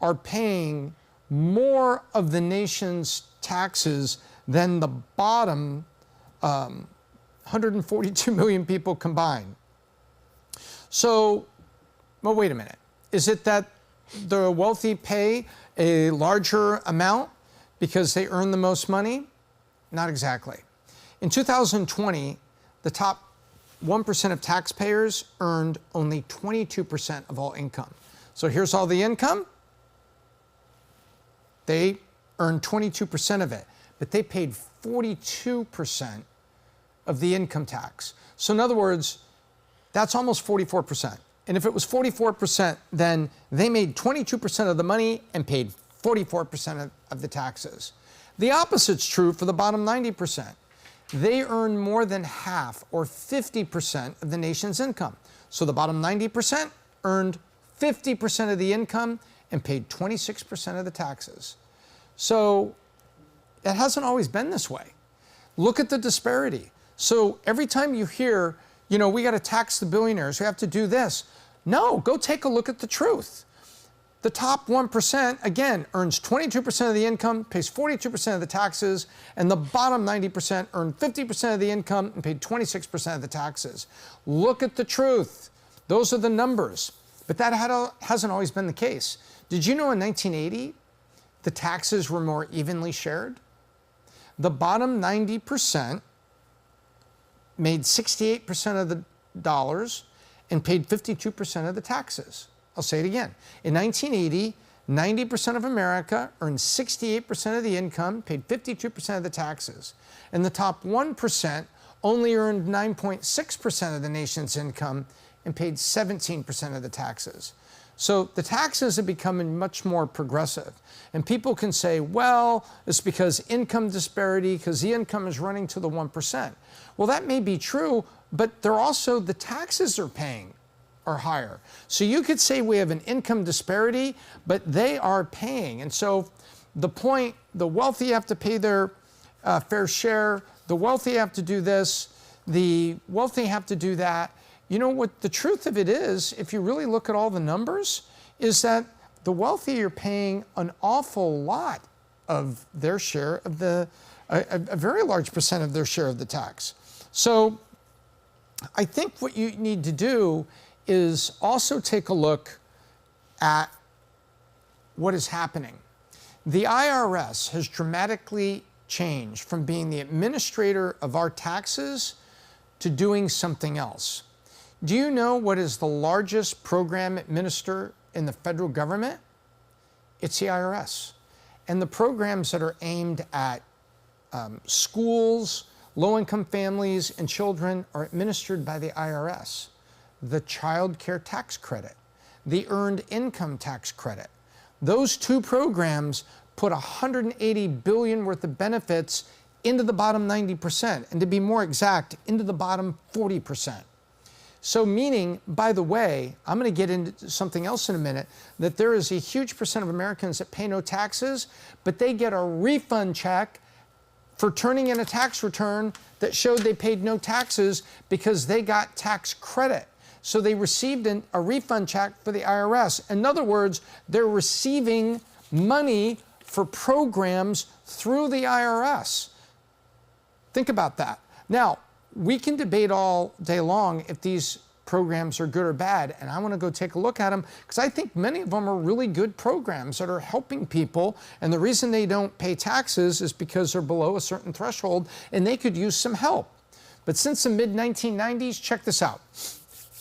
are paying more of the nation's taxes than the bottom 142 million people combined. So, well, wait a minute. Is it that the wealthy pay a larger amount because they earn the most money? Not exactly. In 2020, the top 1% of taxpayers earned only 22% of all income. So here's all the income. They earned 22% of it, but they paid 42% of the income tax. So in other words, that's almost 44%. And if it was 44%, then they made 22% of the money and paid 44% of the taxes. The opposite's true for the bottom 90%. They earn more than half, or 50% of the nation's income. So the bottom 90% earned 50% of the income and paid 26% of the taxes. So it hasn't always been this way. Look at the disparity. So every time you hear, we got to tax the billionaires, we have to do this. No, go take a look at the truth. The top 1%, again, earns 22% of the income, pays 42% of the taxes, and the bottom 90% earn 50% of the income and paid 26% of the taxes. Look at the truth. Those are the numbers. But that hasn't always been the case. Did you know in 1980, the taxes were more evenly shared? The bottom 90% made 68% of the dollars and paid 52% of the taxes. I'll say it again. In 1980, 90% of America earned 68% of the income, paid 52% of the taxes. And the top 1% only earned 9.6% of the nation's income and paid 17% of the taxes. So the taxes have become much more progressive. And people can say, well, it's because income disparity, because the income is running to the 1%. Well, that may be true, but they're also, the taxes they're paying are higher. So you could say we have an income disparity, but they are paying. And so the point, the wealthy have to pay their fair share, the wealthy have to do this, the wealthy have to do that. You know what the truth of it is, if you really look at all the numbers, is that the wealthy are paying an awful lot of their share of a very large percent of their share of the tax. So I think what you need to do is also take a look at what is happening. The IRS has dramatically changed from being the administrator of our taxes to doing something else. Do you know what is the largest program administered in the federal government? It's the IRS. And the programs that are aimed at schools, low-income families, and children are administered by the IRS. The Child Care Tax Credit, the Earned Income Tax Credit. Those two programs put $180 billion worth of benefits into the bottom 90%, and to be more exact, into the bottom 40%. So meaning, by the way, I'm going to get into something else in a minute, that there is a huge percent of Americans that pay no taxes, but they get a refund check for turning in a tax return that showed they paid no taxes because they got tax credit. So they received a refund check for the IRS. In other words, they're receiving money for programs through the IRS. Think about that. Now, we can debate all day long if these programs are good or bad, and I want to go take a look at them because I think many of them are really good programs that are helping people, and the reason they don't pay taxes is because they're below a certain threshold and they could use some help. But since the mid-1990s, check this out.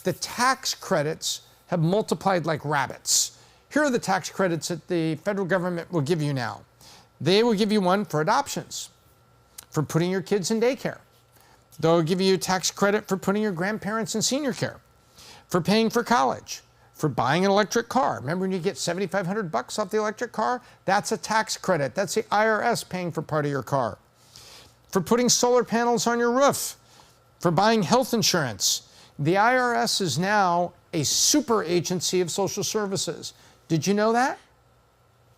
The tax credits have multiplied like rabbits. Here are the tax credits that the federal government will give you now. They will give you one for adoptions, for putting your kids in daycare. They'll give you a tax credit for putting your grandparents in senior care, for paying for college, for buying an electric car. Remember when you get $7,500 off the electric car? That's a tax credit. That's the IRS paying for part of your car. For putting solar panels on your roof, for buying health insurance. The IRS is now a super agency of social services. Did you know that?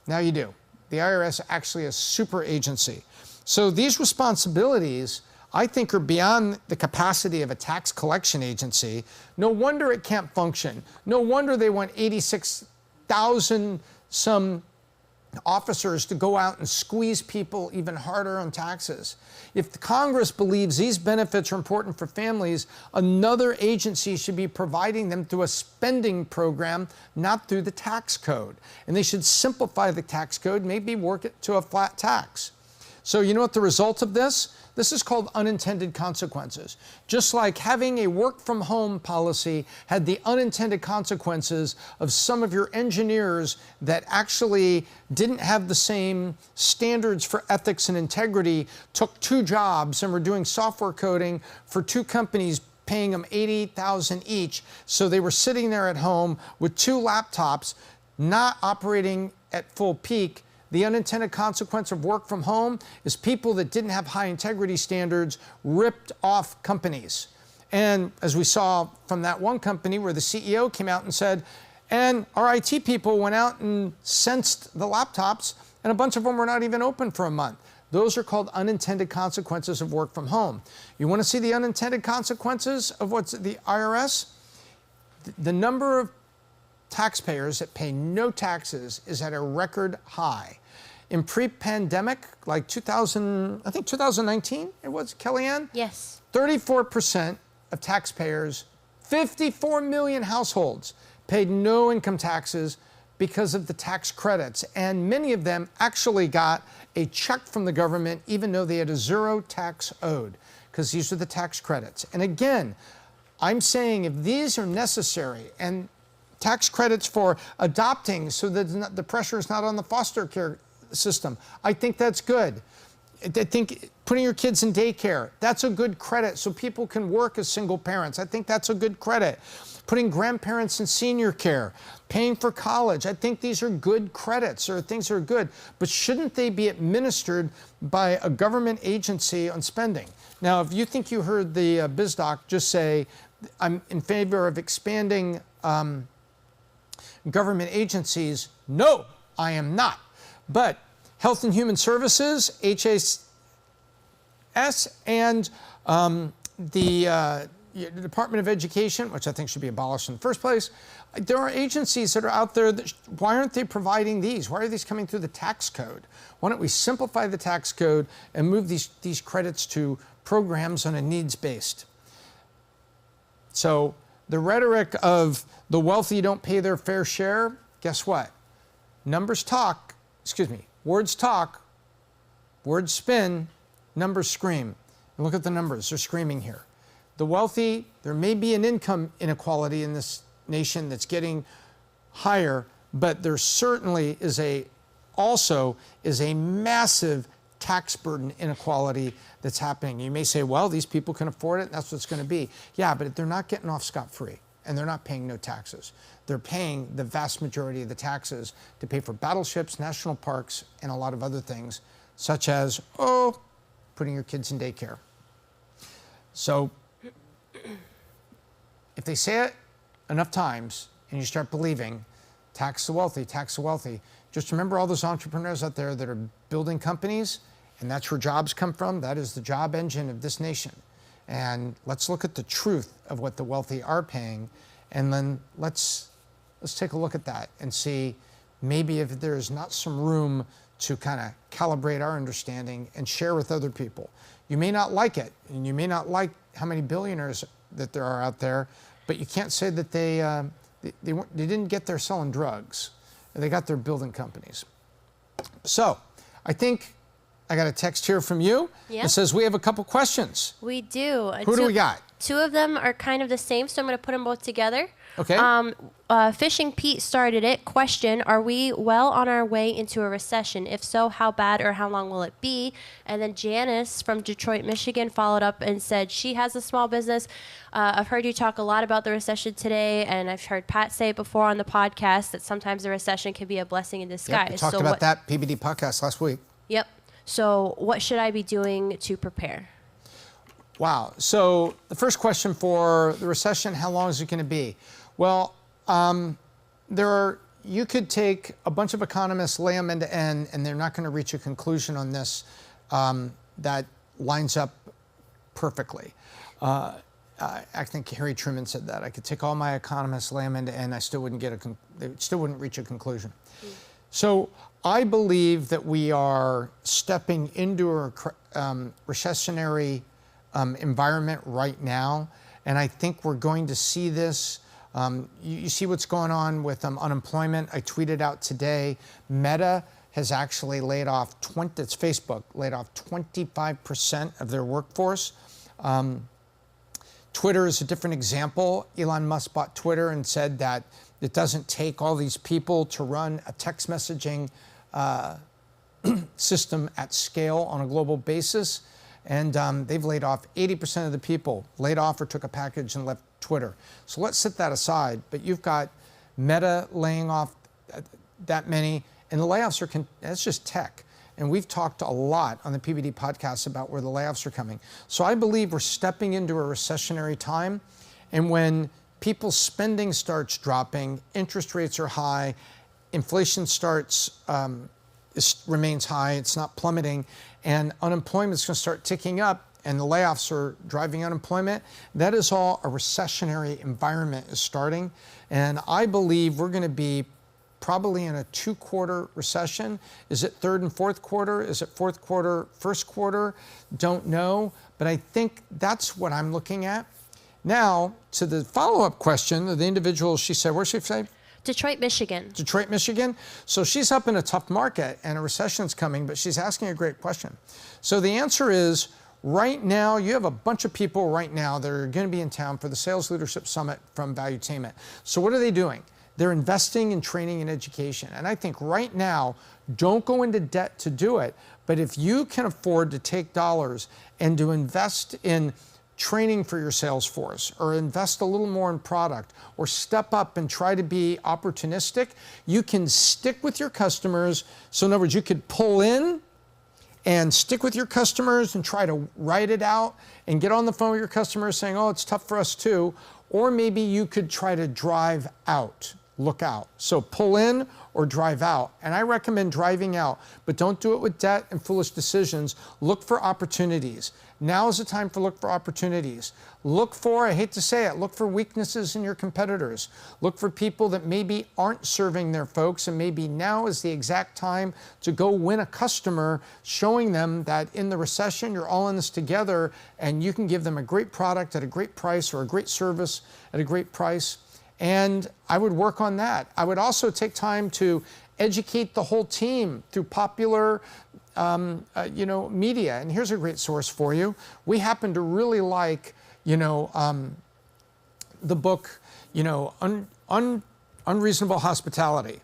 Now you do. The IRS actually is a super agency. So these responsibilities, I think, are beyond the capacity of a tax collection agency. No wonder it can't function. No wonder they want 86,000 some officers to go out and squeeze people even harder on taxes. If the Congress believes these benefits are important for families, another agency should be providing them through a spending program, not through the tax code. And they should simplify the tax code, maybe work it to a flat tax. So you know what the result of this? This is called unintended consequences. Just like having a work from home policy had the unintended consequences of some of your engineers that actually didn't have the same standards for ethics and integrity, took two jobs and were doing software coding for two companies paying them $80,000 each. So they were sitting there at home with two laptops, not operating at full peak. The unintended consequence of work from home is people that didn't have high integrity standards ripped off companies. And as we saw from that one company where the CEO came out and said, and our IT people went out and sensed the laptops, and a bunch of them were not even open for a month. Those are called unintended consequences of work from home. You want to see the unintended consequences of what's the IRS? The number of taxpayers that pay no taxes is at a record high. In pre-pandemic, like 2019, it was, Kellyanne? Yes. 34% of taxpayers 54 million households paid no income taxes because of the tax credits. And many of them actually got a check from the government even though they had a zero tax owed, because these are the tax credits. And again, I'm saying if these are necessary, and tax credits for adopting so that the pressure is not on the foster care system, I think that's good. I think putting your kids in daycare, that's a good credit so people can work as single parents. I think that's a good credit. Putting grandparents in senior care, paying for college, I think these are good credits or things that are good. But shouldn't they be administered by a government agency on spending? Now, if you think you heard the Biz Doc just say, I'm in favor of expanding government agencies, no, I am not. But Health and Human Services, HHS, and the Department of Education, which I think should be abolished in the first place, there are agencies that are out there that, why aren't they providing these? Why are these coming through the tax code? Why don't we simplify the tax code and move these credits to programs on a needs-based? So the rhetoric of the wealthy don't pay their fair share, guess what? Numbers talk, words talk, words spin, numbers scream. And look at the numbers, they're screaming here. The wealthy, there may be an income inequality in this nation that's getting higher, but there certainly is also a massive tax burden inequality that's happening. You may say, well, these people can afford it, and that's what it's going to be. Yeah, but they're not getting off scot-free, and they're not paying no taxes. They're paying the vast majority of the taxes to pay for battleships, national parks, and a lot of other things, such as, putting your kids in daycare. So if they say it enough times and you start believing, tax the wealthy, just remember all those entrepreneurs out there that are building companies, and that's where jobs come from. That is the job engine of this nation. And let's look at the truth of what the wealthy are paying, and then let's take a look at that and see maybe if there's not some room to kind of calibrate our understanding and share with other people. You may not like it, and you may not like how many billionaires that there are out there, but you can't say that they didn't get there selling drugs. They got their building companies. So I think I got a text here from you. Yeah. It says we have a couple questions. We do. Who do we got? Two of them are kind of the same, so I'm going to put them both together. Okay. Fishing Pete started it. Question, are we well on our way into a recession? If so, how bad or how long will it be? And then Janice from Detroit, Michigan followed up and said she has a small business. I've heard you talk a lot about the recession today, and I've heard Pat say it before on the podcast that sometimes the recession can be a blessing in disguise. Yep, we talked about that PBD podcast last week. Yep. So what should I be doing to prepare? Wow. So the first question for the recession, how long is it going to be? Well, you could take a bunch of economists, lay them end to end, and they're not going to reach a conclusion on this that lines up perfectly. I think Harry Truman said that. I could take all my economists, lay them end to end, they still wouldn't reach a conclusion. So I believe that we are stepping into a recessionary environment right now, and I think we're going to see this. You see what's going on with unemployment. I tweeted out today, Meta has actually laid off, that's Facebook, laid off 25% of their workforce. Twitter is a different example. Elon Musk bought Twitter and said that it doesn't take all these people to run a text messaging system at scale on a global basis. And they've laid off 80% of the people, laid off or took a package and left Twitter. So let's set that aside. But you've got Meta laying off that many, and the layoffs that's just tech. And we've talked a lot on the PBD podcast about where the layoffs are coming. So I believe we're stepping into a recessionary time. And when people's spending starts dropping, interest rates are high, inflation remains high, it's not plummeting, and unemployment's going to start ticking up, and the layoffs are driving unemployment, that is all a recessionary environment is starting. And I believe we're going to be probably in a 2-quarter recession. Is it third and fourth quarter? Is it fourth quarter, first quarter? Don't know. But I think that's what I'm looking at. Now, to the follow-up question of the individual, she said, where's she say? Detroit, Michigan. Detroit, Michigan. So she's up in a tough market and a recession's coming, but she's asking a great question. So the answer is, right now, you have a bunch of people right now that are going to be in town for the Sales Leadership Summit from Valuetainment. So what are they doing? They're investing in training and education. And I think right now, don't go into debt to do it, but if you can afford to take dollars and to invest in training for your sales force, or invest a little more in product, or step up and try to be opportunistic, you can stick with your customers. So in other words, you could pull in and stick with your customers and try to write it out and get on the phone with your customers saying, oh, it's tough for us too. Or maybe you could try to drive out, look out. So pull in or drive out. And I recommend driving out, but don't do it with debt and foolish decisions. Look for opportunities. Now is the time to look for opportunities. Look for, I hate to say it, look for weaknesses in your competitors. Look for people that maybe aren't serving their folks, and maybe now is the exact time to go win a customer, showing them that in the recession, you're all in this together, and you can give them a great product at a great price, or a great service at a great price. And I would work on that. I would also take time to educate the whole team through popular media. And here's a great source for you. We happen to really like, the book, Unreasonable Hospitality,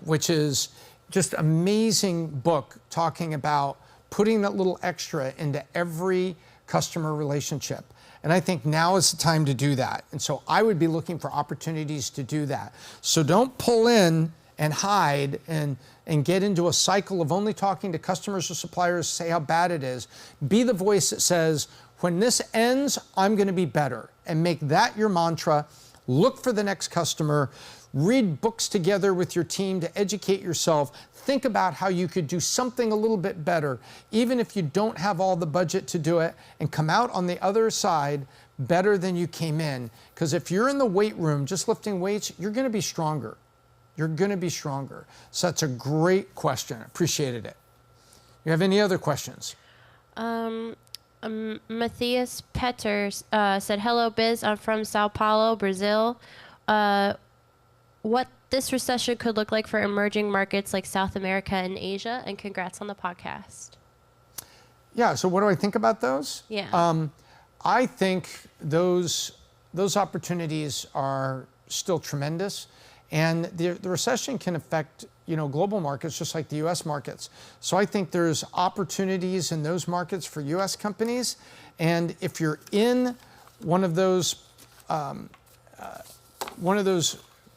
which is just amazing book talking about putting that little extra into every customer relationship. And I think now is the time to do that. And so I would be looking for opportunities to do that. So don't pull in and hide and get into a cycle of only talking to customers or suppliers, say how bad it is. Be the voice that says, when this ends, I'm going to be better. And make that your mantra. Look for the next customer. Read books together with your team to educate yourself. Think about how you could do something a little bit better, even if you don't have all the budget to do it, and come out on the other side better than you came in. Because if you're in the weight room just lifting weights, you're going to be stronger. You're going to be stronger. So that's a great question. Appreciated it. You have any other questions? Matthias Peters said, hello, Biz. I'm from Sao Paulo, Brazil. What this recession could look like for emerging markets like South America and Asia, and congrats on the podcast. Yeah, so what do I think about those? Yeah. I think those opportunities are still tremendous, and the recession can affect global markets just like the U.S. markets. So I think there's opportunities in those markets for U.S. companies, and if you're in one of those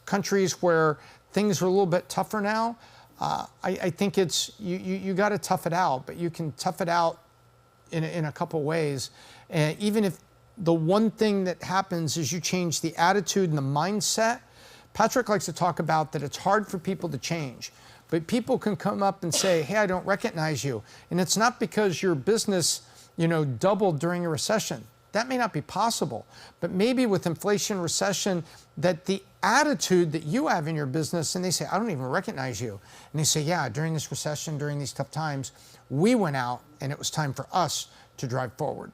countries where things are a little bit tougher now, I think it's you got to tough it out, but you can tough it out in a couple ways. And even if the one thing that happens is you change the attitude and the mindset. Patrick likes to talk about that it's hard for people to change, but people can come up and say, hey, I don't recognize you. And it's not because your business, doubled during a recession. That may not be possible, but maybe with inflation, recession, that the attitude that you have in your business, and they say, I don't even recognize you. And they say, yeah, during this recession, during these tough times, we went out and it was time for us to drive forward.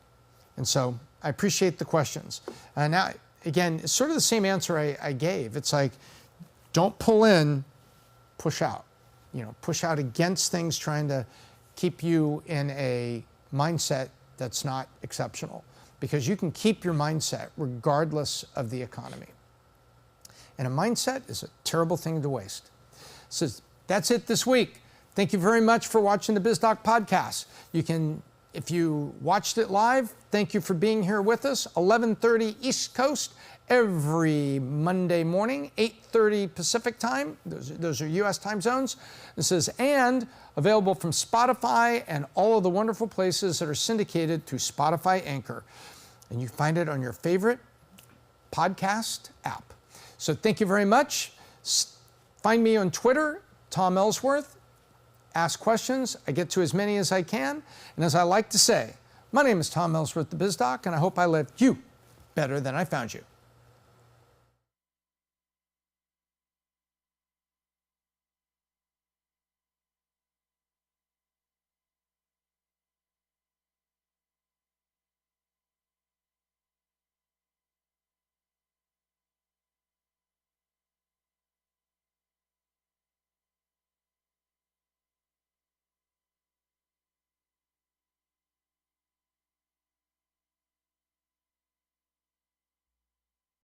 And so I appreciate the questions. Now, again, it's sort of the same answer I gave. It's like, don't pull in, push out. Push out against things trying to keep you in a mindset that's not exceptional. Because you can keep your mindset regardless of the economy. And a mindset is a terrible thing to waste. So that's it this week. Thank you very much for watching the Biz Doc podcast. If you watched it live, thank you for being here with us. 11:30 East Coast every Monday morning, 8:30 Pacific time. Those are U.S. time zones. And available from Spotify and all of the wonderful places that are syndicated through Spotify Anchor. And you find it on your favorite podcast app. So thank you very much. Find me on Twitter, Tom Ellsworth. Ask questions. I get to as many as I can. And as I like to say, my name is Tom Ellsworth, the Biz Doc, and I hope I left you better than I found you.